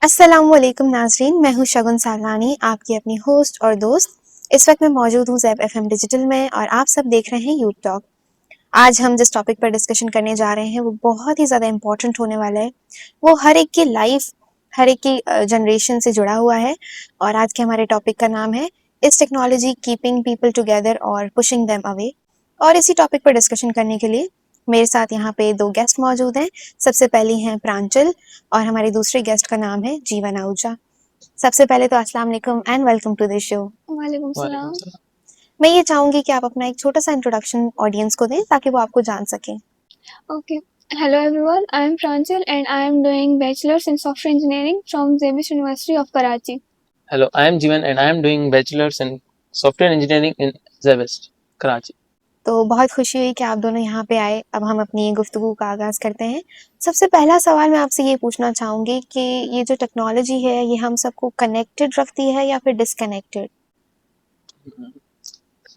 अस्सलामुअलैकुम नाज़रीन, मैं हूँ शगुन सालानी, आपकी अपनी होस्ट और दोस्त। इस वक्त मैं मौजूद हूँ ज़ैब एफएम डिजिटल में और आप सब देख रहे हैं यूथ टॉक। आज हम जिस टॉपिक पर डिस्कशन करने जा रहे हैं वो बहुत ही ज़्यादा इम्पोर्टेंट होने वाला है। वो हर एक की लाइफ, हर एक की जनरेशन से जुड़ा हुआ है और आज के हमारे टॉपिक का नाम है इस टेक्नोलॉजी कीपिंग पीपल टुगेदर और पुशिंग देम अवे। और इसी टॉपिक पर डिस्कशन करने के लिए मेरे साथ यहाँ पे दो गेस्ट मौजूद हैं। सबसे पहली हैं प्रांचल और हमारे दूसरे गेस्ट का नाम है जीवन आहूजा। सबसे पहले तो अस्सलाम वालेकुम and welcome to the show. वालेकुम वालेकुम सलाम। सलाम। मैं ये चाहूंगी कि आप अपना एक छोटा सा इंट्रोडक्शन ऑडियंस को दें ताकि वो आपको जान सकें। Okay. Hello everyone. I am Pranjal and I am doing bachelor's in software engineering from Xavier University of Karachi. Hello, I am Jivan and I am doing bachelor's in software engineering in Zavest, Karachi. तो बहुत खुशी हुई कि आप दोनों यहाँ पे आए। अब हम अपनी गुफ्तगू का आगाज करते हैं। सबसे पहला सवाल मैं आपसे ये पूछना चाहूंगी कि ये जो टेक्नोलॉजी है ये हम सबको कनेक्टेड रखती है या फिर डिसकनेक्टेड?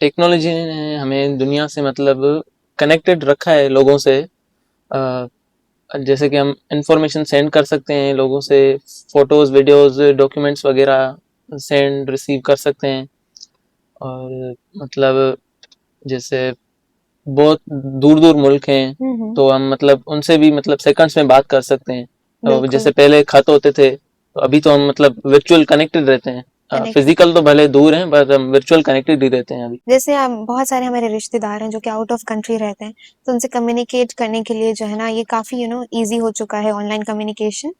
टेक्नोलॉजी ने हमें दुनिया से मतलब कनेक्टेड रखा है लोगों से। जैसे कि हम इंफॉर्मेशन सेंड कर सकते हैं लोगों से, फोटोज, वीडियोस, डॉक्यूमेंट्स वगैरह सेंड रिसीव कर सकते हैं। और मतलब जैसे बहुत दूर दूर मुल्क हैं तो हम मतलब उनसे भी मतलब सेकंड्स में बात कर सकते हैं। तो जैसे बिल्कुल पहले खत होते थे तो अभी तो हम मतलब वर्चुअल कनेक्टेड रहते हैं। कनेक्टेड। फिजिकल तो भले दूर हैं बट हम वर्चुअल कनेक्टेड ही रहते हैं अभी। जैसे हम बहुत सारे हमारे रिश्तेदार हैं जो कि आउट ऑफ कंट्री रहते हैं, तो उनसे कम्युनिकेट करने के लिए जो है ना ये काफ़ी ईज़ी हो चुका है ऑनलाइन कम्युनिकेशन।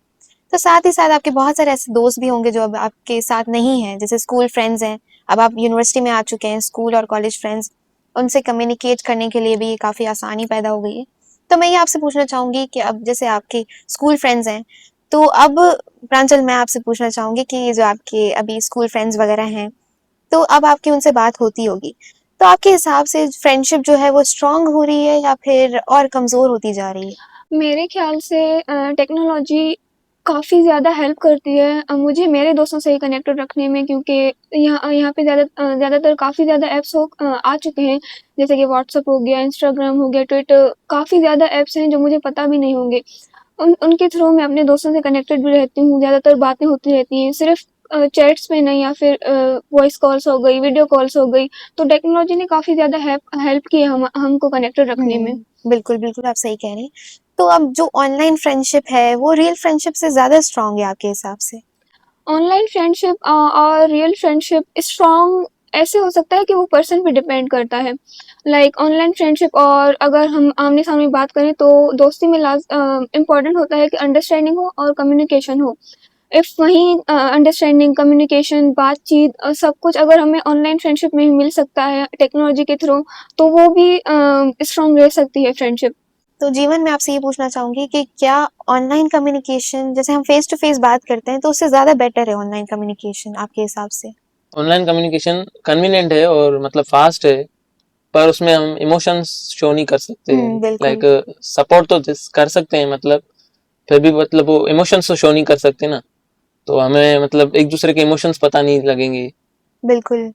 तो साथ ही साथ आपके बहुत सारे ऐसे दोस्त भी होंगे जो अब आपके साथ नहीं हैं, जैसे स्कूल फ्रेंड्स हैं, अब आप यूनिवर्सिटी में आ चुके हैं, स्कूल और कॉलेज फ्रेंड्स, उनसे कम्युनिकेट करने के लिए भी काफ़ी आसानी पैदा हो गई है। तो मैं ये आपसे पूछना चाहूँगी कि अब जैसे आपके स्कूल फ्रेंड्स हैं, तो अब प्रांजल मैं आपसे पूछना चाहूँगी कि ये जो आपके अभी स्कूल फ्रेंड्स वगैरह हैं, तो अब आपकी उनसे बात होती होगी। तो आपके हिसाब से फ्रेंडशिप जो है वो स्ट्रॉन्ग हो रही है या फिर और कमज़ोर होती जा रही है? मेरे ख्याल से टेक्नोलॉजी काफ़ी ज़्यादा हेल्प करती है मुझे मेरे दोस्तों से ही कनेक्टेड रखने में, क्योंकि यहाँ पे ज़्यादातर काफ़ी ज़्यादा ऐप्स आ चुके हैं, जैसे कि व्हाट्सएप हो गया, इंस्टाग्राम हो गया, ट्विटर, काफ़ी ज़्यादा ऐप्स हैं जो मुझे पता भी नहीं होंगे। उनके थ्रू मैं अपने दोस्तों से कनेक्टेड भी रहती हूँ, ज़्यादातर बातें होती रहती हैं, सिर्फ़ चैट्स में नहीं, या फिर वॉइस कॉल्स हो गई, वीडियो कॉल्स हो गई। तो टेक्नोलॉजी ने काफ़ी ज़्यादा हेल्प की है हमको कनेक्टेड रखने में। बिल्कुल, बिल्कुल आप सही कह रहे हैं। तो अब जो ऑनलाइन फ्रेंडशिप है, वो रियल फ्रेंडशिप से ज़्यादा स्ट्रॉन्ग है आपके हिसाब से? ऑनलाइन फ्रेंडशिप और रियल फ्रेंडशिप स्ट्रॉन्ग ऐसे हो सकता है कि वो पर्सन पे डिपेंड करता है। लाइक ऑनलाइन फ्रेंडशिप, और अगर हम आमने-सामने बात करें तो दोस्ती में इम्पोर्टेंट होता है कि अंडरस्टैंडिंग हो और कम्युनिकेशन हो। इफ वहीं अंडरस्टैंडिंग, कम्युनिकेशन, बातचीत सब कुछ अगर हमें ऑनलाइन फ्रेंडशिप में मिल सकता है टेक्नोलॉजी के थ्रू, तो वो भी स्ट्रॉन्ग रह सकती है फ्रेंडशिप। तो जीवन में आपसे ये पूछना चाहूँगी कि क्या ऑनलाइन कम्युनिकेशन जैसे हम फेस टू फेस बात करते हैं, तो उससे ज़्यादा बेटर है ऑनलाइन कम्युनिकेशन आपके हिसाब से? ऑनलाइन कम्युनिकेशन कन्वीनियंट है और मतलब फास्ट है, पर उसमें हम इमोशंस शो नहीं कर सकते। बिल्कुल। लाइक सपोर्ट तो कर सकते हैं मतलब, फिर भी मतलब वो इमोशंस तो शो नहीं कर सकते ना। तो हमें मतलब एक दूसरे के इमोशंस पता नहीं लगेंगे बिल्कुल।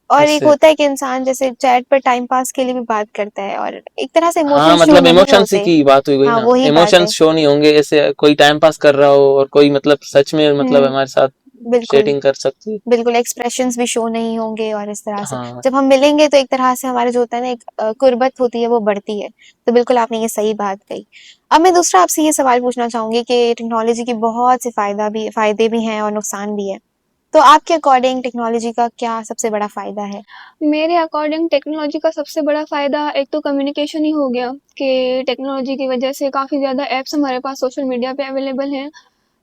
और एक इससे। होता है कि इंसान जैसे चैट पर टाइम पास के लिए भी बात करता है और एक तरह से हाँ, इमोशंस शो मतलब नहीं इमोशंस होते। की बात हुई हाँ, ना, वो ही बात है। इमोशंस शो नहीं होंगे, ऐसे कोई टाइम पास कर रहा हो और कोई मतलब सच में मतलब हुँ, हमारे साथ बिल्कुल। चैटिंग कर सकती है। बिल्कुल, एक्सप्रेशंस भी शो नहीं होंगे और इस तरह से हाँ। जब हम मिलेंगे तो एक तरह से हमारा जो होता है ना एक कुर्बत होती है वो बढ़ती है। तो बिल्कुल आपने ये सही बात कही। अब मैं दूसरा आपसे ये सवाल पूछना चाहूँगी कि टेक्नोलॉजी के बहुत से फ़ायदे भी हैं और नुकसान भी है। तो आपके अकॉर्डिंग टेक्नोलॉजी का क्या सबसे बड़ा फ़ायदा है? मेरे अकॉर्डिंग टेक्नोलॉजी का सबसे बड़ा फ़ायदा एक तो कम्युनिकेशन ही हो गया, कि टेक्नोलॉजी की वजह से काफ़ी ज़्यादा ऐप्स हमारे पास सोशल मीडिया पे अवेलेबल हैं।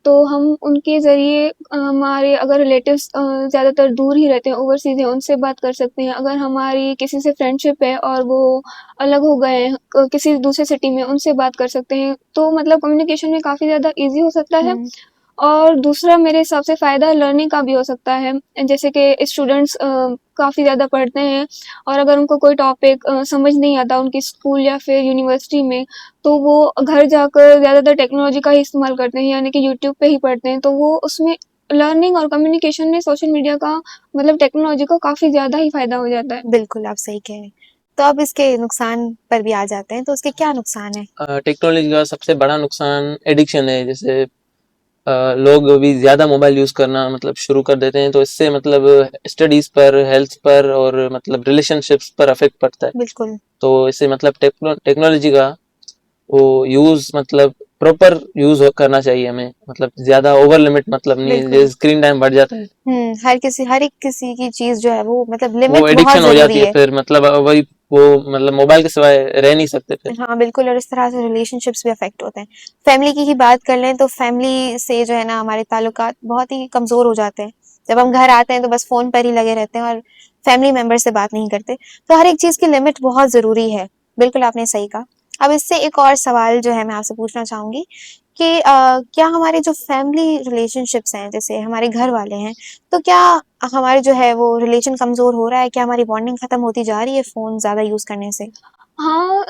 तो हम उनके ज़रिए हमारे अगर रिलेटिव्स ज़्यादातर दूर ही रहते हैं, ओवरसीज़ हैं, उनसे बात कर सकते हैं। अगर हमारी किसी से फ्रेंडशिप है और वो अलग हो गए हैं किसी दूसरे सिटी में, उनसे बात कर सकते हैं। तो मतलब कम्युनिकेशन में काफ़ी ज़्यादा ईज़ी हो सकता है। हुँ, और दूसरा मेरे हिसाब से फ़ायदा लर्निंग का भी हो सकता है। जैसे कि स्टूडेंट्स काफ़ी ज़्यादा पढ़ते हैं, और अगर उनको कोई टॉपिक समझ नहीं आता उनकी स्कूल या फिर यूनिवर्सिटी में, तो वो घर जाकर ज़्यादातर टेक्नोलॉजी का ही इस्तेमाल करते हैं, यानी कि यूट्यूब पे ही पढ़ते हैं। तो वो उसमें लर्निंग और कम्युनिकेशन में सोशल मीडिया का मतलब टेक्नोलॉजी का काफ़ी ज़्यादा ही फ़ायदा हो जाता है। बिल्कुल आप सही कह रहे हैं। तो अब इसके नुकसान पर भी आ जाते हैं, तो उसके क्या नुकसान हैं? टेक्नोलॉजी का सबसे बड़ा नुकसान एडिक्शन है। जैसे लोग भी ज़्यादा मोबाइल यूज़ करना मतलब शुरू कर देते हैं, तो इससे मतलब स्टडीज़ पर, हेल्थ पर और मतलब रिलेशनशिप्स पर अफेक्ट पड़ता है। बिल्कुल। तो इससे मतलब टेक्नोलॉजी का वो यूज़ मतलब प्रॉपर यूज़ करना चाहिए हमें, मतलब ज़्यादा ओवर लिमिट मतलब नहीं, बिल्कुल। जैसे स्क्रीन टाइम बढ़ जाता है हर एक किसी की चीज़ जो है वो मतलब वो लिमिट बहुत एडिक्शन हो जाती ज़रूरी है, है। फिर मतलब वही वो मतलब मोबाइल के सिवाय रह नहीं सकते फिर। हाँ, बिल्कुल, और इस तरह से रिलेशनशिप्स भी अफ़ेक्ट होते हैं। फैमिली की ही बात कर लें तो फैमिली से जो है ना हमारे ताल्लुकात बहुत ही कमज़ोर हो जाते हैं। जब हम घर आते हैं तो बस फ़ोन पर ही लगे रहते हैं और फैमिली मेंबर से बात नहीं करते। तो हर एक चीज़ की लिमिट बहुत ज़रूरी है। बिल्कुल, आपने सही कहा। अब इससे एक और सवाल जो है मैं आपसे पूछना चाहूँगी कि क्या हमारे जो फैमिली रिलेशनशिप्स हैं, जैसे हमारे घर वाले हैं, तो क्या हमारे जो है वो रिलेशन कमज़ोर हो रहा है? क्या हमारी बॉन्डिंग ख़त्म होती जा रही है फ़ोन ज़्यादा यूज़ करने से? हाँ,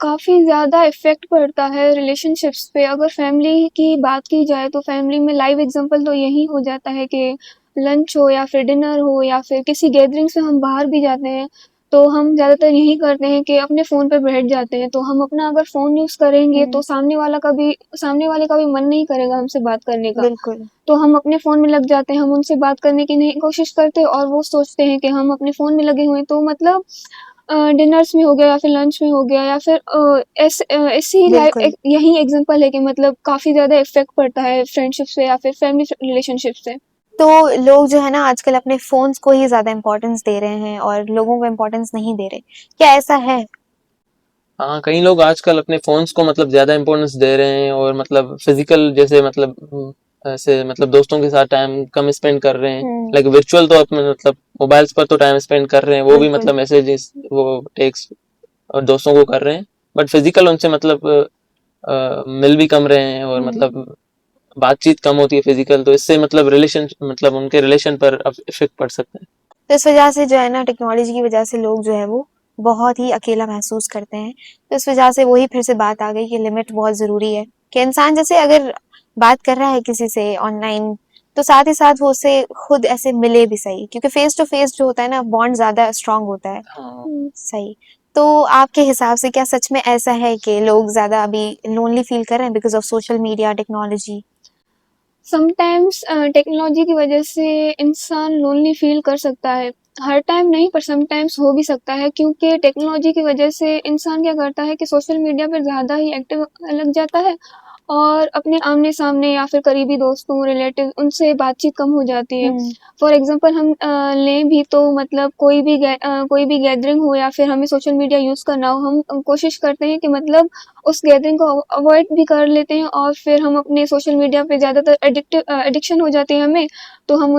काफ़ी ज़्यादा इफ़ेक्ट पड़ता है रिलेशनशिप्स पे। अगर फैमिली की बात की जाए तो फैमिली में लाइव एग्ज़ाम्पल तो यही हो जाता है कि लंच हो या फिर डिनर हो या फिर किसी गैदरिंग्स में हम बाहर भी जाते हैं, तो हम ज़्यादातर यही करते हैं कि अपने फ़ोन पे बैठ जाते हैं। तो हम अपना अगर फ़ोन यूज़ करेंगे तो सामने वाले का भी मन नहीं करेगा हमसे बात करने का। बिल्कुल। तो हम अपने फ़ोन में लग जाते हैं, हम उनसे बात करने की नहीं कोशिश करते और वो सोचते हैं कि हम अपने फ़ोन में लगे हुए हैं। तो मतलब डिनर्स में हो गया या फिर लंच में हो गया या फिर ऐसे ही बिल्कुल। यही एग्ज़ाम्पल है कि मतलब काफ़ी ज़्यादा इफ़ेक्ट पड़ता है फ्रेंडशिप से या फिर फैमिली रिलेशनशिप से। तो लोग जो है ना आजकल अपने फ़ोन्स को ही ज़्यादा इम्पोर्टेंस दे रहे हैं और लोगों को इम्पोर्टेंस नहीं दे रहे। क्या ऐसा है? हाँ, कई लोग आजकल अपने फ़ोन्स को मतलब ज़्यादा इम्पोर्टेंस दे रहे हैं और मतलब फ़िज़िकल जैसे मतलब ऐसे मतलब दोस्तों के साथ टाइम कम स्पेंड कर रहे हैं। हुँ, लाइक वर्चुअल तो अपने मतलब मोबाइल्स पर तो टाइम स्पेंड कर रहे हैं, वो भी बिल्कुल। मतलब मैसेजेस वो टेक्स्ट और दोस्तों को कर रहे हैं। बट फ़िज़िकल उनसे मतलब मिल भी कम रहे हैं और हुँ। मतलब बातचीत कम होती है फ़िज़िकल, तो इससे मतलब रिलेशन मतलब उनके रिलेशन पर इफ़ेक्ट पड़ सकता है। तो इस वज़ह से जो है ना टेक्नोलॉजी की वज़ह से लोग जो है वो बहुत ही अकेला महसूस करते हैं। तो इस वज़ह से वही फिर से बात आ गई कि लिमिट बहुत ज़रूरी है, कि इंसान जैसे अगर बात कर रहा है किसी से ऑनलाइन, तो साथ ही साथ वो उससे खुद ऐसे मिले भी सही, क्योंकि फ़ेस टू फ़ेस जो होता है ना बॉन्ड ज़्यादा स्ट्रॉन्ग होता है। हाँ। हुँ। सही। तो आपके हिसाब से क्या सच में ऐसा है कि लोग ज़्यादा अभी लोनली फ़ील कर रहे हैं because of social media, technology? Sometimes technology की वजह से इंसान लोनली फ़ील कर सकता है। हर टाइम नहीं पर समटाइम्स हो भी सकता है क्योंकि टेक्नोलॉजी की वजह से इंसान क्या करता है कि सोशल मीडिया पर ज़्यादा ही एक्टिव लग जाता है और अपने आमने-सामने या फिर करीबी दोस्तों, रिलेटिव उनसे बातचीत कम हो जाती है। हुँ, फॉर एग्ज़ाम्पल हम लें भी तो मतलब कोई भी गैदरिंग हो या फिर हमें सोशल मीडिया यूज़ करना हो, हम कोशिश करते हैं कि मतलब उस गैदरिंग को अवॉइड भी कर लेते हैं और फिर हम अपने सोशल मीडिया पे ज़्यादातर एडिक्शन हो जाती है हमें, तो हम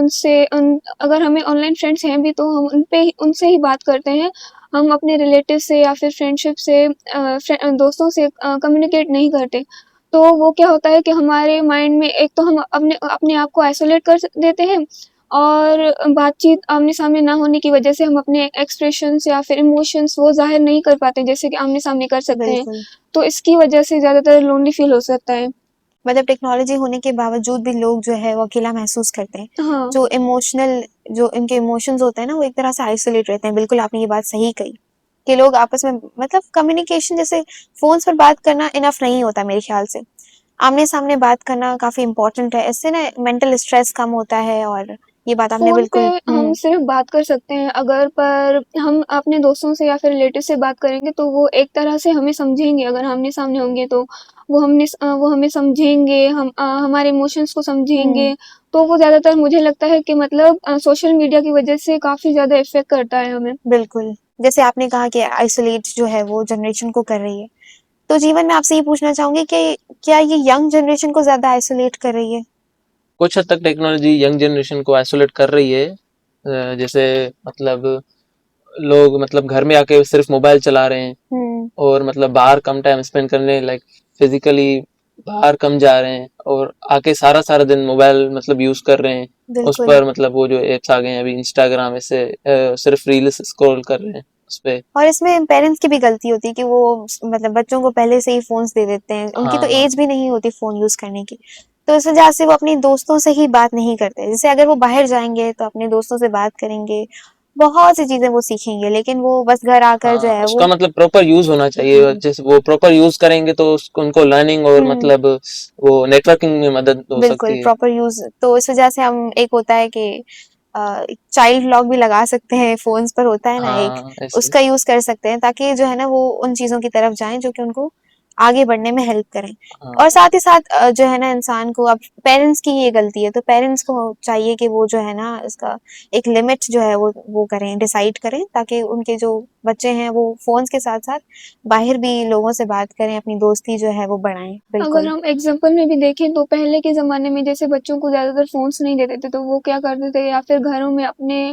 अगर हमें ऑनलाइन फ्रेंड्स हैं भी तो हम उनसे ही बात करते हैं। हम अपने रिलेटिव से या फिर फ्रेंडशिप से दोस्तों से कम्युनिकेट नहीं करते। तो वो क्या होता है कि हमारे माइंड में एक तो हम अपने अपने आप को आइसोलेट कर देते हैं और बातचीत आमने-सामने ना होने की वजह से हम अपने एक्सप्रेशंस या फिर इमोशंस वो ज़ाहिर नहीं कर पाते जैसे कि आमने-सामने कर सकते हैं। बिल्कुल। तो इसकी वजह से ज़्यादातर लोनली फ़ील हो सकता है। मतलब टेक्नोलॉजी होने के बावजूद भी लोग जो है वो अकेला महसूस करते हैं। हाँ। जो इनके इमोशंस होते हैं ना वो एक तरह से आइसोलेट रहते हैं। बिल्कुल आपने ये बात सही कही, कि लोग आपस में मतलब कम्युनिकेशन जैसे फ़ोन्स पर बात करना इनफ नहीं होता मेरे ख़्याल से। आमने-सामने बात करना काफ़ी इम्पोर्टेंट है। इससे ना मेंटल स्ट्रेस कम होता है और ये बात आपने फ़ोन पे बिल्कुल हम सिर्फ़ बात कर सकते हैं अगर पर हम अपने दोस्तों से या फिर रिलेटिव से बात करेंगे तो वो एक तरह से हमें समझेंगे अगर आमने-सामने होंगे तो। वो हमें समझेंगे, हमारे इमोशंस को हुँ, समझेंगे। तो वो ज़्यादातर मुझे लगता है कि मतलब सोशल मीडिया की वज़ह से काफ़ी ज़्यादा इफ़ेक्ट करता है हमें। बिल्कुल। जैसे आपने कहा कि आइसोलेट जो है वो जनरेशन को कर रही है। तो जीवन में आपसे ये पूछना चाहूँगी कि क्या ये यंग जनरेशन को ज़्यादा आइसोलेट कर रही है? कुछ हद तक टेक्नोलॉजी यंग जनरेशन को आइसोलेट कर रही है। जैसे मतलब लोग मतलब घर में आके सिर्फ मोबाइल चला रहे हैं हुँ, और मतलब बाहर कम टाइम स्पेंड करने लाइक फिजिकली बाहर कम जा रहे हैं और आके सारा सारा दिन मोबाइल मतलब यूज कर रहे हैं। उस बिल्कुल। पर मतलब वो जो एप्स आ गए हैं अभी इंस्टाग्राम, ऐसे सिर्फ रील्स स्क्रॉल कर रहे हैं उस पे। और इसमें पेरेंट्स की भी गलती होती है कि वो मतलब बच्चों को पहले से ही फ़ोन्स दे देते हैं। उनकी तो हाँ, एज भी नहीं होती फ़ोन यूज़ करने की। तो इस वजह से वो अपने दोस्तों से ही बात नहीं करते। जैसे अगर वो बाहर जाएँगे तो अपने दोस्तों से बात करेंगे बहुत सी चीज़ें वो सीखेंगे, लेकिन वो बस घर आकर जो हाँ, है उसका वो मतलब प्रॉपर यूज़ होना चाहिए। हुँ, जैसे वो प्रॉपर यूज़ करेंगे तो उनको लर्निंग और हुँ। मतलब वो नेटवर्किंग में मदद हो बिल्कुल, सकती है। प्रॉपर यूज़ तो इस वज़ह से हम एक होता है कि चाइल्ड लॉक भी लगा सकते हैं, फ़ोन्स पर होता है ना एक, हाँ, ऐसे। उसका यूज़ कर सकते हैं ताकि जो है ना वो उन चीज़ों की तरफ जाएँ जो कि उनको आगे बढ़ने में हेल्प करें। हाँ, और साथ ही साथ जो है ना इंसान को अब पेरेंट्स की ये गलती है, तो पेरेंट्स को चाहिए कि वो जो है ना इसका एक लिमिट जो है वो करें, डिसाइड करें ताकि उनके जो बच्चे हैं वो फ़ोन्स के साथ-साथ बाहर भी लोगों से बात करें, अपनी दोस्ती जो है वो बढ़ाएँ। अगर बिल्कुल। हम एग्ज़ाम्पल में भी देखें तो पहले के ज़माने में जैसे बच्चों को ज़्यादातर फ़ोन्स नहीं देते थे, तो वो क्या करते थे या फिर घरों में अपने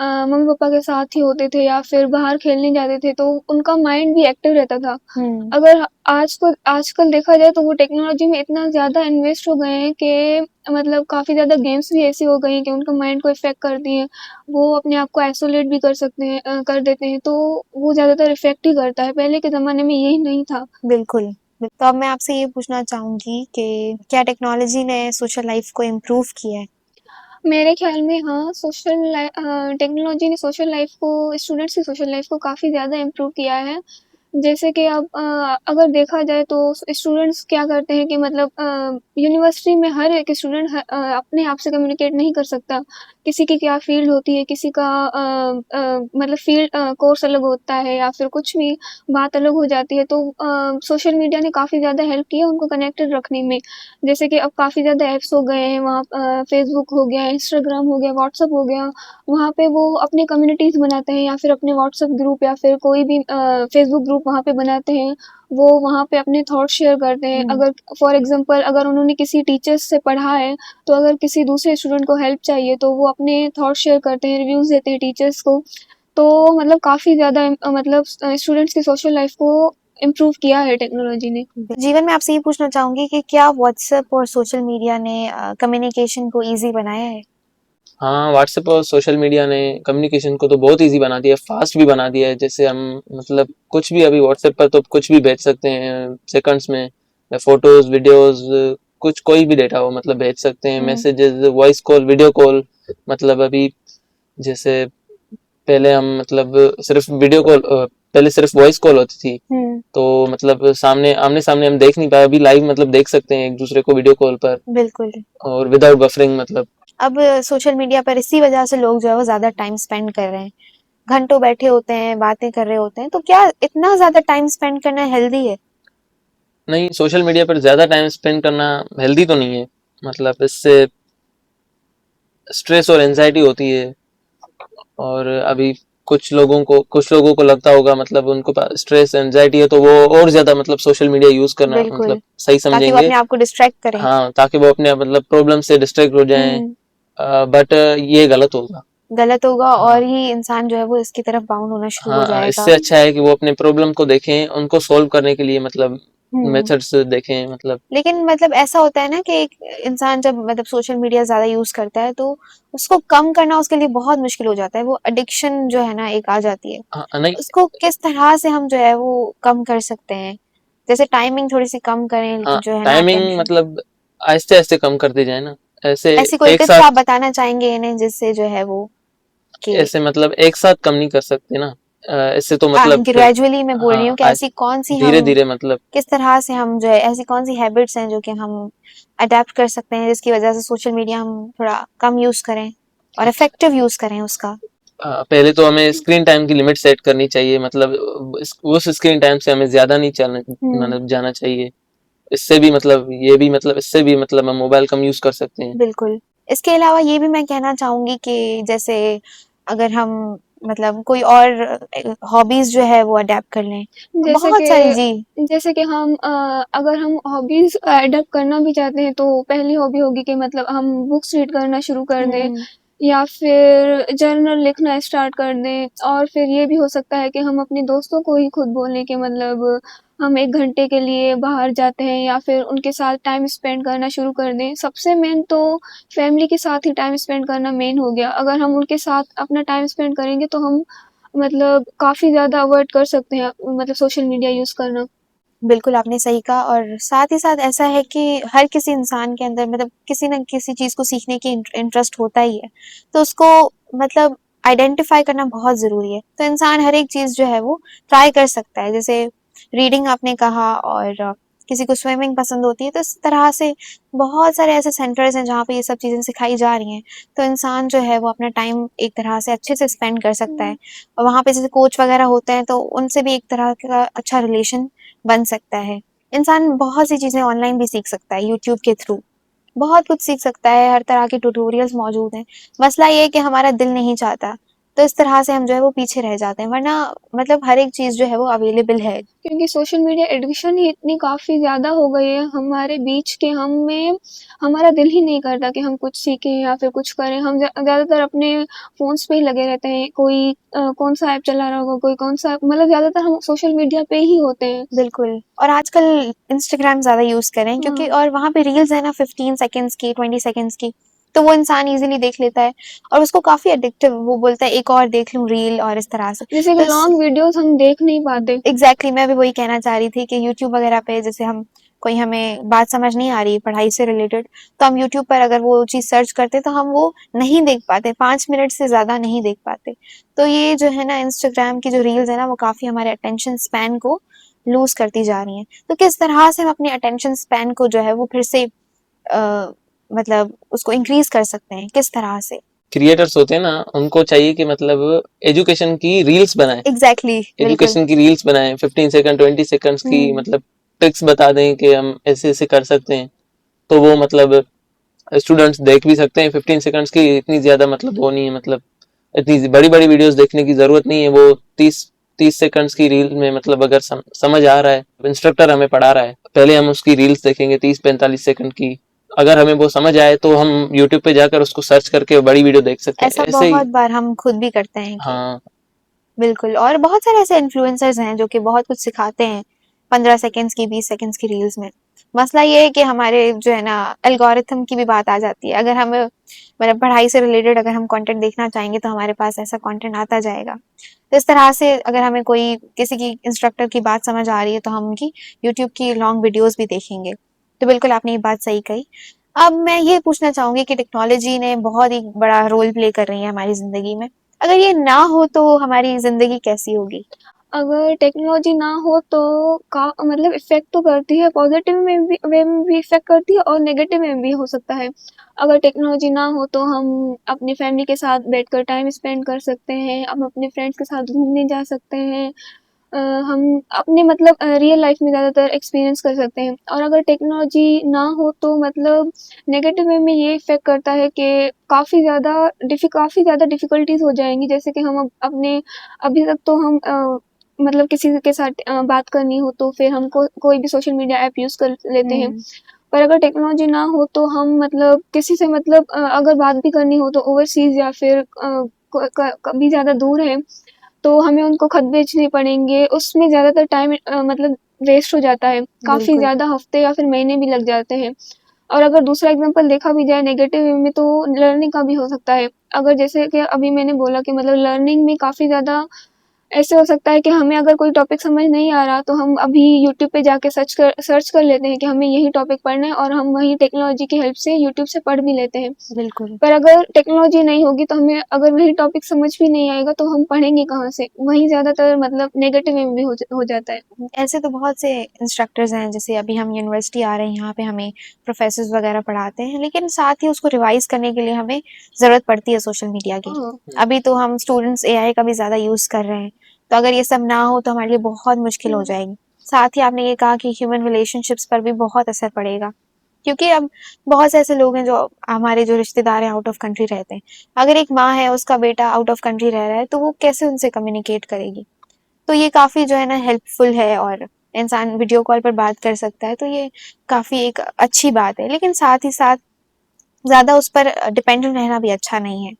मम्मी-पापा के साथ ही होते थे या फिर बाहर खेलने जाते थे, तो उनका माइंड भी एक्टिव रहता था। हुँ, अगर आजकल देखा जाए तो वो टेक्नोलॉजी में इतना ज़्यादा इन्वेस्ट हो गए हैं कि मतलब काफ़ी ज़्यादा गेम्स भी ऐसी हो गई हैं कि उनका माइंड को इफ़ेक्ट करती हैं। वो अपने आप को आइसोलेट भी कर देते हैं, तो वो ज़्यादातर इफ़ेक्ट ही करता है। पहले के ज़माने में यही नहीं था। बिल्कुल। तो अब मैं आपसे ये पूछना चाहूँगी कि क्या टेक्नोलॉजी ने सोशल लाइफ़ को इम्प्रूव किया है? मेरे ख़्याल में हाँ, टेक्नोलॉजी ने सोशल लाइफ़ को स्टूडेंट्स की सोशल लाइफ़ को काफ़ी ज़्यादा इम्प्रूव किया है। जैसे कि अब अगर देखा जाए तो स्टूडेंट्स क्या करते हैं कि मतलब यूनिवर्सिटी में हर एक स्टूडेंट अपने आप से कम्युनिकेट नहीं कर सकता। किसी की क्या फ़ील्ड होती है, किसी का मतलब कोर्स अलग होता है या फिर कुछ भी बात अलग हो जाती है, तो सोशल मीडिया ने काफ़ी ज़्यादा हेल्प की है उनको कनेक्टेड रखने में। जैसे कि अब काफ़ी ज़्यादा ऐप्स हो गए हैं वहाँ फ़ेसबुक हो गया, इंस्टाग्राम हो गया, व्हाट्सएप हो गया। वहाँ पे वो अपनी कम्युनिटीज़ बनाते हैं या फिर अपने व्हाट्सएप ग्रुप या फिर कोई भी फ़ेसबुक ग्रुप वहाँ पे बनाते हैं। वो वहाँ पे अपने थॉट्स शेयर करते हैं। हुँ, अगर फॉर एग्ज़ाम्पल अगर उन्होंने किसी टीचर्स से पढ़ा है, तो अगर किसी दूसरे स्टूडेंट को हेल्प चाहिए तो वो अपने थॉट्स शेयर करते हैं, रिव्यूज़ देते हैं टीचर्स को। तो मतलब काफ़ी ज़्यादा मतलब स्टूडेंट्स की सोशल लाइफ़ को इम्प्रूव किया है टेक्नोलॉजी ने। जीवन में आपसे ये पूछना चाहूँगी कि क्या व्हाट्सएप और सोशल मीडिया ने कम्युनिकेशन को ईज़ी बनाया है? हाँ, व्हाट्सएप और सोशल मीडिया ने कम्युनिकेशन को तो बहुत ईज़ी बना दिया है, फ़ास्ट भी बना दिया है। जैसे हम मतलब कुछ भी अभी व्हाट्सएप पर तो कुछ भी भेज सकते हैं सेकंड्स में। फ़ोटोज़, वीडियोज़ कुछ कोई भी डेटा हो मतलब भेज सकते हैं। हुँ, messages, voice call, video call मतलब अभी जैसे पहले हम मतलब पहले सिर्फ़ वॉइस कॉल होती थी। हुँ, तो मतलब सामने आमने-सामने हम देख नहीं पाए, अभी लाइव मतलब देख सकते हैं एक-दूसरे को वीडियो कॉल पर बिल्कुल। और विदाउट बफरिंग मतलब। अब सोशल मीडिया पर इसी वजह से लोग जो है वो ज़्यादा टाइम स्पेंड कर रहे हैं। घंटों बैठे होते हैं, बातें कर रहे होते हैं, तो क्या इतना ज़्यादा टाइम स्पेंड करना हेल्दी है? नहीं, सोशल मीडिया पर ज़्यादा टाइम स्पेंड करना हेल्दी तो नहीं है। मतलब इससे स्ट्रेस और एंग्ज़ायटी होती है और अभी कुछ लोगों को लगता होगा मतलब उनको स्ट्रेस, एंग्ज़ायटी है तो वो और ज़्यादा मतलब सोशल मीडिया यूज़ करना बिल्कुल, मतलब सही ताकि वो समझेंगे। अपने आप को डिस्ट्रैक्ट करें। हाँ, ताकि वो अपने मतलब प्रॉब्लम से डिस्ट्रैक्ट हो जाएँ। हुँ, बट ये गलत होगा। गलत होगा और हाँ, ही इंसान जो है वो इसकी तरफ बाउंड होना शुरू हो हाँ, जाएगा। इससे अच्छा है कि वो अपने प्रॉब्लम को देखें, उनको सॉल्व करने के लिए मतलब हुँ। मेथड्स देखें मतलब। लेकिन मतलब ऐसा होता है ना कि एक इंसान जब मतलब सोशल मीडिया ज़्यादा यूज़ करता है तो उसको कम करना उसके लिए बहुत मुश्किल हो जाता है। वो एडिक्शन जो है ना एक आ जाती है। नहीं। उसको किस तरह से हम जो है वो कम कर सकते हैं? जैसे टाइमिंग थोड़ी-सी कम करें हाँ, जो है ना टाइमिंग अटेंशन मतलब आहिस्ते-आहिस्ते कम कर दी जाए ना। ऐसे ऐसी कोई एक टिप्स आप साथ बताना चाहेंगे इन्हें जिससे जो है वो कि ऐसे मतलब एक साथ कम नहीं कर सकते ना। इससे तो मतलब फिर ग्रेजुअली मैं बोल रही हूँ हाँ, कि ऐसी कौन-सी हम धीरे-धीरे मतलब किस तरह से हम जो है ऐसी कौन-सी हैबिट्स हैं जो कि हम अडॉप्ट कर सकते हैं जिसकी वज़ह से सोशल मीडिया हम थोड़ा कम यूज़ करें और इफ़ेक्टिव यूज़ करें उसका? पहले तो हमें स्क्रीन टाइम की लिमिट सेट करनी चाहिए मतलब उस स्क्रीन टाइम से हमें ज़्यादा नहीं चलना हुँ, मतलब जाना चाहिए। इससे भी मतलब ये भी मतलब इससे भी मतलब हम मोबाइल कम यूज़ कर सकते हैं। बिल्कुल। इसके अलावा ये भी मैं कहना चाहूँगी कि जैसे अगर हम मतलब कोई और हॉबीज़ जो है वो अडॉप्ट कर लें। जैसे बहुत सारी कि जी। जैसे कि अगर हम हॉबीज़ एडॉप्ट करना भी चाहते हैं, तो पहली हॉबी होगी कि मतलब हम बुक्स रीड करना शुरू कर दें हुँ, या फिर जर्नल लिखना स्टार्ट कर दें और फिर ये भी हो सकता है कि हम अपने दोस्तों को ही खुद बोलें कि मतलब हम 1 घंटे के लिए बाहर जाते हैं या फिर उनके साथ टाइम स्पेंड करना शुरू कर दें। सबसे मेन तो फैमिली के साथ ही टाइम स्पेंड करना मेन हो गया। अगर हम उनके साथ अपना टाइम स्पेंड करेंगे तो हम मतलब काफ़ी ज़्यादा अवॉइड कर सकते हैं मतलब सोशल मीडिया यूज़ करना। बिल्कुल आपने सही कहा और साथ ही साथ ऐसा है कि हर किसी इंसान के अंदर मतलब किसी न किसी चीज़ को सीखने की इंटरेस्ट होता ही है। तो उसको मतलब आइडेंटिफाई करना बहुत ज़रूरी है। तो इंसान हर एक चीज़ जो है वो ट्राई कर सकता है। जैसे रीडिंग आपने कहा और किसी को स्विमिंग पसंद होती है, तो इस तरह से बहुत सारे ऐसे सेंटर्स हैं जहाँ पे ये सब चीज़ें सिखाई जा रही हैं। तो इंसान जो है वो अपना टाइम एक तरह से अच्छे से स्पेंड कर सकता है और वहाँ पे जैसे कोच वगैरह होते हैं तो उनसे भी एक तरह का अच्छा रिलेशन बन सकता है। इंसान बहुत सी चीज़ें ऑनलाइन भी सीख सकता है यूट्यूब के थ्रू। बहुत कुछ सीख सकता है, हर तरह के ट्यूटोरियल्स मौजूद हैं। मसला ये है कि हमारा दिल नहीं चाहता, तो इस तरह से हम जो है वो पीछे रह जाते हैं, वरना मतलब हर एक चीज़ जो है वो अवेलेबल है। क्योंकि सोशल मीडिया एडिक्शन ही इतनी काफ़ी ज़्यादा हो गई है हमारे बीच कि हमें हमारा दिल ही नहीं करता कि हम कुछ सीखें या फिर कुछ करें। हम ज़्यादातर अपने फ़ोन्स पे ही लगे रहते हैं। कोई कौन-सा ऐप चला रहा होगा, कोई कौन-सा मतलब ज़्यादातर हम सोशल मीडिया पे ही होते हैं। बिल्कुल, और आजकल इंस्टाग्राम ज़्यादा यूज़ कर रहे हैं क्योंकि हाँ। और वहाँ पे रील्स है ना 15 सेकंड्स की, 20 सेकंड्स की, तो वो इंसान ईज़िली देख लेता है और उसको काफ़ी एडिक्टिव वो बोलता है एक और देख लूँ रील और इस तरह से। जैसे कि तो इस लॉन्ग वीडियोज़ हम देख नहीं पाते। एग्ज़ैक्टली मैं भी वही कहना चाह रही थी कि यूट्यूब वगैरह पे जैसे हम कोई हमें बात समझ नहीं आ रही पढ़ाई से रिलेटेड, तो हम यूट्यूब पर अगर वो चीज़ सर्च करते तो हम वो नहीं देख पाते, 5 मिनट से ज़्यादा नहीं देख पाते। तो ये जो है ना इंस्टाग्राम की जो रील्स है ना वो काफ़ी हमारे अटेंशन स्पैन को लूज़ करती जा रही हैं। तो किस तरह से हम अपने अटेंशन स्पैन को जो है वो फिर से मतलब उसको इंक्रीज़ कर सकते हैं, किस तरह से? क्रिएटर्स होते हैं ना, उनको चाहिए कि मतलब एजुकेशन की रील्स बनाएं, एग्ज़ैक्टली, बिल्कुल। एजुकेशन की रील्स बनाएं 15 सेकंड 20 सेकंड्स की, हुँ। मतलब ट्रिक्स बता दें कि हम ऐसे ऐसे कर सकते हैं, तो वो मतलब स्टूडेंट्स देख भी सकते हैं 15 सेकंड्स की। इतनी ज्यादा मतलब वो नहीं है, मतलब इतनी बड़ी बड़ी वीडियोस देखने की जरूरत नहीं है। वो 30 सेकंड्स की रील में मतलब अगर समझ आ रहा है, इंस्ट्रक्टर हमें पढ़ा रहा है, पहले हम उसकी रील्स देखेंगे 30-45 सेकंड की। अगर हमें वो समझ आए तो हम यूट्यूब पे जाकर उसको सर्च करके बड़ी वीडियो देख सकते हैं, ऐसा ऐसे ही। बहुत बार हम खुद भी करते हैं कि हाँ, बिल्कुल, और बहुत सारे ऐसे इन्फ्लुएंसर्स हैं जो कि बहुत कुछ सिखाते हैं 15 सेकंड्स की 20 सेकंड्स की रील्स में। मसला ये है कि हमारे जो है ना एल्गोरिथम की भी बात आ जाती है। अगर हमें मतलब पढ़ाई से रिलेटेड अगर हम कंटेंट देखना चाहेंगे तो हमारे पास ऐसा कंटेंट आता जाएगा। तो इस तरह से अगर हमें कोई किसी की इंस्ट्रक्टर की बात समझ आ रही है तो हम उनकी यूट्यूब की लॉन्ग वीडियोस भी देखेंगे। तो बिल्कुल आपने ये बात सही कही। अब मैं ये पूछना चाहूँगी कि टेक्नोलॉजी ने बहुत ही बड़ा रोल प्ले कर रही है हमारी ज़िंदगी में। अगर ये ना हो तो हमारी ज़िंदगी कैसी होगी? अगर टेक्नोलॉजी ना हो तो का मतलब इफ़ेक्ट तो करती है, पॉज़िटिव में भी वे में भी इफ़ेक्ट करती है और नेगेटिव में भी हो सकता है। अगर टेक्नोलॉजी ना हो तो हम अपनी फैमिली के साथ बैठकर टाइम स्पेंड कर सकते हैं, हम अपने फ्रेंड्स के साथ घूमने जा सकते हैं। हम अपने मतलब रियल लाइफ़ में ज़्यादातर एक्सपीरियंस कर सकते हैं। और अगर टेक्नोलॉजी ना हो तो मतलब नेगेटिव वे में ये इफ़ेक्ट करता है कि काफ़ी ज़्यादा डिफ़िकल्टीज़ हो जाएँगी। जैसे कि हम अब अपने अभी तक तो हम मतलब किसी के साथ बात करनी हो तो फिर हम कोई भी सोशल मीडिया ऐप यूज़ कर लेते हैं। हुँ, पर अगर टेक्नोलॉजी ना हो तो हम मतलब किसी से मतलब अगर बात भी करनी हो तो ओवरसीज़ या फिर क क कभी ज़्यादा दूर है, तो हमें उनको खत भेजने पड़ेंगे। उसमें ज़्यादातर टाइम मतलब वेस्ट हो जाता है। काफ़ी बिल्कुल। ज़्यादा हफ़्ते या फिर महीने भी लग जाते हैं। और अगर दूसरा एग्ज़ाम्पल देखा भी जाए नेगेटिव वे में तो लर्निंग का भी हो सकता है। अगर जैसे कि अभी मैंने बोला कि मतलब लर्निंग में काफ़ी ज़्यादा ऐसे हो सकता है कि हमें अगर कोई टॉपिक समझ नहीं आ रहा, तो हम अभी यूट्यूब पे जाके सर्च कर लेते हैं कि हमें यही टॉपिक पढ़ना है और हम वही टेक्नोलॉजी की हेल्प से यूट्यूब से पढ़ भी लेते हैं। बिल्कुल। पर अगर टेक्नोलॉजी नहीं होगी तो हमें अगर वही टॉपिक समझ भी नहीं आएगा तो हम पढ़ेंगे कहाँ से? वही ज़्यादातर मतलब नेगेटिव वे में भी हो जाता है। ऐसे तो बहुत से इंस्ट्रक्टर्स हैं, जैसे अभी हम यूनिवर्सिटी आ रहे हैं, यहाँ पे हमें प्रोफ़ेसर्स वग़ैरह पढ़ाते हैं, लेकिन साथ ही उसको रिवाइज़ करने के लिए हमें ज़रूरत पड़ती है सोशल मीडिया की। हाँ, अभी तो हम स्टूडेंट्स एआई का भी ज़्यादा यूज़ कर रहे हैं, तो अगर ये सब ना हो तो हमारे लिए बहुत मुश्किल हो हुँ, जाएगी। साथ ही आपने ये कहा कि ह्यूमन रिलेशनशिप्स पर भी बहुत असर पड़ेगा, क्योंकि अब बहुत से ऐसे लोग हैं जो हमारे जो रिश्तेदार हैं आउट ऑफ कंट्री रहते हैं। अगर एक माँ है, उसका बेटा आउट ऑफ कंट्री रह रहा है, तो वो कैसे उनसे कम्युनिकेट करेगी? तो ये काफ़ी जो है ना हेल्पफुल है और इंसान वीडियो कॉल पर बात कर सकता है, तो ये काफ़ी एक अच्छी बात है। लेकिन साथ ही साथ ज़्यादा उस पर डिपेंडेंट रहना भी अच्छा नहीं है।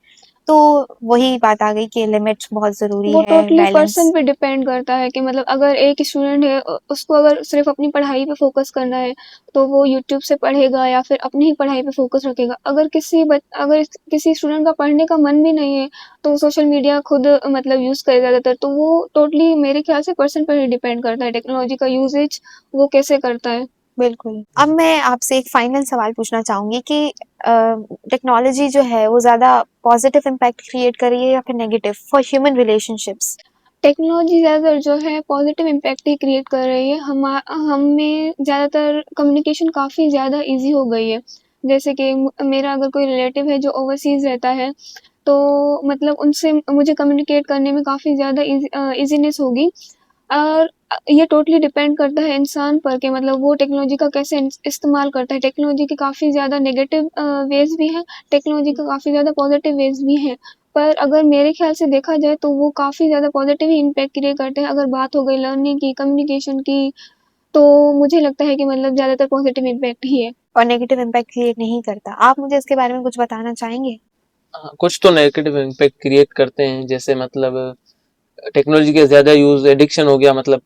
तो वही बात आ गई कि लिमिट्स बहुत ज़रूरी वो है, टोटली पर्सन बैलेंस। पे डिपेंड करता है कि मतलब अगर एक स्टूडेंट है उसको अगर सिर्फ़ अपनी पढ़ाई पे फ़ोकस करना है, तो वो यूट्यूब से पढ़ेगा या फिर अपनी ही पढ़ाई पे फ़ोकस रखेगा। अगर किसी स्टूडेंट का पढ़ने का मन भी नहीं है, तो वो सोशल मीडिया खुद मतलब यूज़ करे ज़्यादातर, तो वो टोटली मेरे ख़्याल से पर्सन पर ही डिपेंड करता है, टेक्नोलॉजी का यूसेज वो कैसे करता है। बिल्कुल। अब मैं आपसे एक फ़ाइनल सवाल पूछना चाहूँगी कि टेक्नोलॉजी जो है वो ज़्यादा पॉजिटिव इम्पैक्ट क्रिएट कर रही है या फिर negative for human relationships? Technology ज़्यादातर जो है पॉजिटिव इम्पैक्ट ही क्रिएट कर रही है। हमें ज़्यादातर कम्युनिकेशन काफ़ी ज़्यादा ईज़ी हो गई है। जैसे कि मेरा अगर कोई रिलेटिव है जो ओवरसीज़ रहता है, तो मतलब उनसे मुझे कम्युनिकेट करने में काफ़ी ज़्यादा ईज़ीनेस होगी। और ये टोटली डिपेंड करता है इंसान पर कि मतलब वो टेक्नोलॉजी का कैसे इस्तेमाल करता है। टेक्नोलॉजी के काफ़ी ज़्यादा नेगेटिव वेज़ भी हैं, टेक्नोलॉजी का काफ़ी ज़्यादा पॉजिटिव वेज़ भी हैं। पर अगर मेरे ख़्याल से देखा जाए तो वो काफ़ी ज़्यादा पॉजिटिव ही इम्पैक्ट क्रिएट करते हैं। अगर बात हो गई लर्निंग की, कम्युनिकेशन की, तो मुझे लगता है कि मतलब ज़्यादातर पॉजिटिव इम्पैक्ट ही है। और नेगेटिव इम्पैक्ट क्रिएट नहीं करता। आप मुझे इसके बारे में कुछ बताना चाहेंगे? कुछ तो नेगेटिव इम्पैक्ट क्रिएट करते हैं, जैसे मतलब टेक्नोलॉजी का ज़्यादा यूज़ एडिक्शन हो गया, मतलब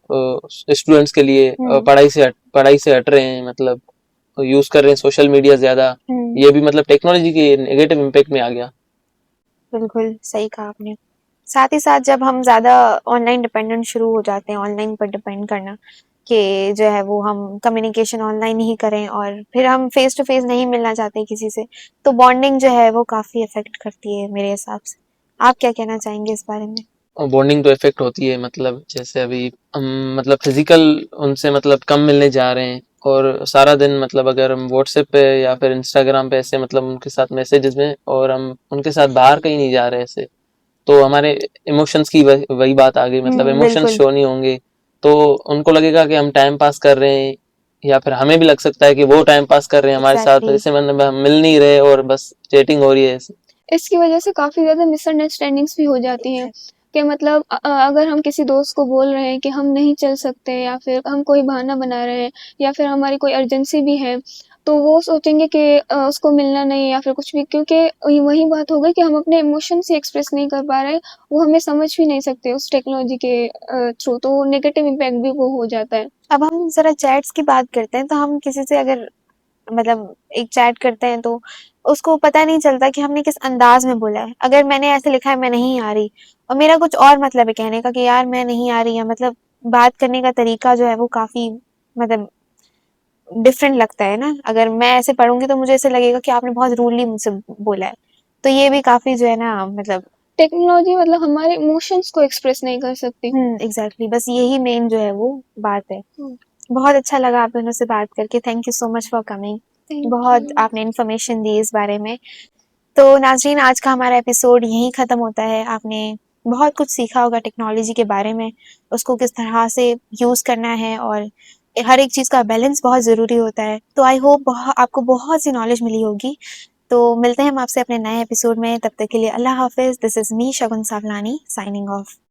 स्टूडेंट्स के लिए पढ़ाई से हट रहे हैं, मतलब यूज़ कर रहे हैं सोशल मीडिया ज़्यादा। ये भी मतलब टेक्नोलॉजी के नेगेटिव इम्पैक्ट में आ गया। बिल्कुल, सही कहा आपने। साथ ही साथ जब हम ज़्यादा ऑनलाइन डिपेंडेंट शुरू हो जाते हैं, ऑनलाइन पर डिपेंड करना कि जो है वो हम कम्युनिकेशन ऑनलाइन ही करें और फिर हम फेस टू फेस नहीं मिलना चाहते किसी से, तो बॉन्डिंग जो है वो काफ़ी इफ़ेक्ट करती है मेरे हिसाब से। आप क्या कहना चाहेंगे इस बारे में? बॉन्डिंग तो इफेक्ट होती है, मतलब जैसे अभी हम मतलब फिजिकल उनसे मतलब कम मिलने जा रहे हैं, और सारा दिन मतलब अगर हम व्हाट्सएप पे या फिर इंस्टाग्राम पे ऐसे मतलब उनके साथ मैसेजेस में, और हम उनके साथ बाहर कहीं नहीं जा रहे ऐसे, तो हमारे इमोशंस की वही बात आ गई, मतलब इमोशंस बिल्कुल। शो नहीं होंगे, तो उनको लगेगा कि हम टाइम पास कर रहे हैं, या फिर हमें भी लग सकता है कि वो टाइम पास कर रहे हैं हमारे साथ, एग्ज़ैक्टली। ऐसे मतलब हम मिल नहीं रहे और बस चैटिंग हो रही है ऐसे। इसकी वजह से काफ़ी ज़्यादा मिसअंडरस्टैंडिंग्स भी हो जाती हैं कि मतलब अगर हम किसी दोस्त को बोल रहे हैं कि हम नहीं चल सकते या फिर हम कोई बहाना बना रहे हैं या फिर हमारी कोई अर्जेंसी भी है, तो वो सोचेंगे कि उसको मिलना नहीं है या फिर कुछ भी, क्योंकि वही बात हो गई कि हम अपने इमोशंस ही एक्सप्रेस नहीं कर पा रहे हैं, वो हमें समझ भी नहीं सकते उस टेक्नोलॉजी के थ्रू, तो नेगेटिव इम्पैक्ट भी वो हो जाता है। अब हम ज़रा चैट्स की बात करते हैं, तो हम किसी से अगर मतलब एक चैट करते हैं तो उसको पता नहीं चलता कि हमने किस अंदाज में बोला है। अगर मैंने ऐसे लिखा है मैं नहीं आ रही और मेरा कुछ और मतलब है कहने का कि यार मैं नहीं आ रही, या मतलब बात करने का तरीका जो है वो काफ़ी मतलब डिफरेंट लगता है ना। अगर मैं ऐसे पढ़ूँगी तो मुझे ऐसे लगेगा कि आपने बहुत रूडली मुझसे बोला है। तो ये भी काफ़ी जो है ना मतलब टेक्नोलॉजी मतलब हमारे इमोशंस को एक्सप्रेस नहीं कर सकती। एग्ज़ैक्टली, बस यही मेन जो है वो बात है। हुँ, बहुत अच्छा लगा आप दोनों से बात करके। Thank you so much for coming. Thank बहुत यू। आपने इन्फॉर्मेशन दी इस बारे में। तो नाज़रीन, आज का हमारा एपिसोड यहीं ख़त्म होता है। आपने बहुत कुछ सीखा होगा टेक्नोलॉजी के बारे में, उसको किस तरह से यूज़ करना है, और हर एक चीज़ का बैलेंस बहुत ज़रूरी होता है। तो आई होप आपको बहुत सी नॉलेज मिली होगी। तो मिलते हैं हम आपसे अपने नए एपिसोड में, तब तक के लिए अल्लाह हाफ़िज़। This is me Shagun Sawlani signing of.